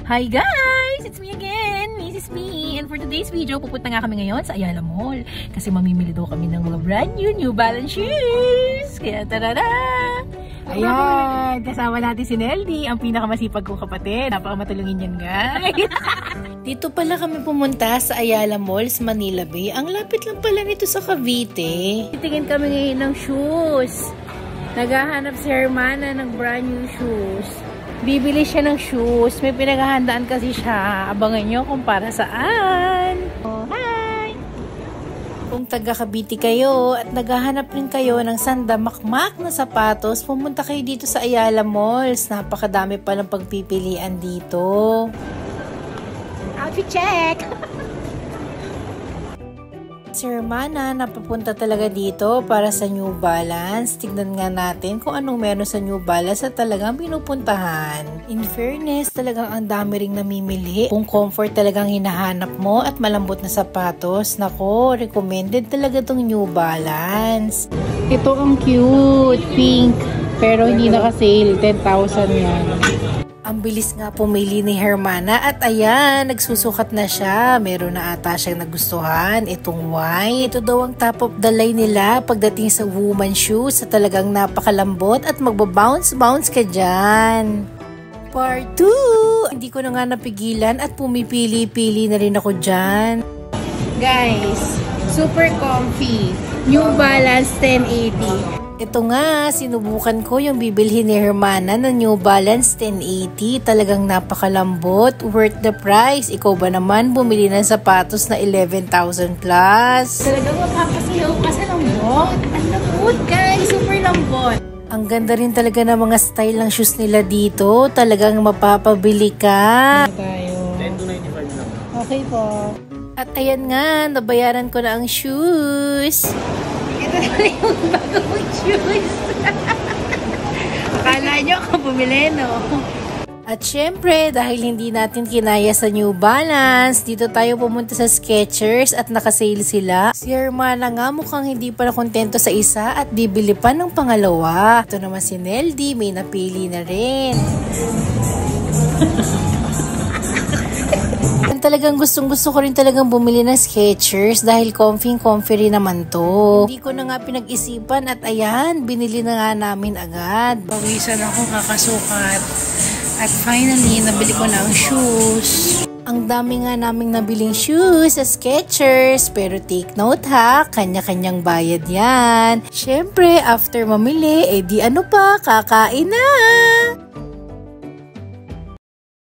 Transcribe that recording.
Hi guys! It's me again, Mrs. P. And for today's video, pupunta nga kami ngayon sa Ayala Mall. Kasi mamimili daw kami ng mga brand New Balance shoes. Kaya tarara! Ayan! Kasama natin si Neldy, ang pinakamasipag kong kapatid. Napakamatulungin yan, guys. Dito pala kami pumunta sa Ayala Mall sa Manila Bay. Ang lapit lang pala nito sa Cavite. Titingin kami ngayon ng shoes. Naghahanap si Hermana ng brand new shoes. Bibili siya ng shoes. May pinaghahandaan kasi siya. Abangan nyo kung para saan. Oh, hi! Kung taga Cavite kayo at naghahanap rin kayo ng sandamakmak na sapatos, pumunta kayo dito sa Ayala Malls. Napakadami palang pagpipilian dito. Outfit check! Si Hermana napapunta talaga dito para sa New Balance. Tignan nga natin kung anong meron sa New Balance at talagang pinupuntahan. In fairness, talagang ang dami ring namimili. Kung comfort talagang hinahanap mo at malambot na sapatos, nako, recommended talaga tong New Balance. Ito ang cute, pink. Pero hindi naka-sale, 10,000 yan. Ang bilis nga pumili ni Hermana at ayan, nagsusukat na siya. Meron na ata siyang nagustuhan. Itong white. Ito daw ang top of the line nila pagdating sa woman shoes sa talagang napakalambot at magbabounce-bounce ka dyan. Part 2! Hindi ko na nga napigilan at pumipili-pili na rin ako dyan. Guys, super comfy. New Balance 1080. Ito nga, sinubukan ko yung bibilhin ni Hermana na New Balance 1080. Talagang napakalambot, worth the price. Ikaw ba naman bumili ng sapatos na 11,000 plus? Talagang mapapasayaw ka sa lambot. Ang lambot guys, super lambot. Ang ganda rin talaga ng mga style ng shoes nila dito. Talagang mapapabili ka. Tayo. 10-95 lang. Okay po. At ayan nga, nabayaran ko na ang shoes. Ito na yung bagong shoes. Akala nyo kung bumili, no? At syempre, dahil hindi natin kinaya sa New Balance, dito tayo pumunta sa Skechers at nakasale sila. Si Hermana nga mukhang hindi pa kontento sa isa at bibili pa ng pangalawa. Ito naman si Neldy, may napili na rin. Talagang gustong-gusto ko rin talagang bumili ng Skechers dahil comfy rin naman to. Hindi ko na nga pinag-isipan at ayan, binili na nga namin agad. Pawisan ako kakasukat. At finally, nabili ko na ang shoes. Ang dami nga naming nabiling shoes sa Skechers. Pero take note ha, kanya-kanyang bayad yan. Syempre, after mamili, di ano pa, kakain na!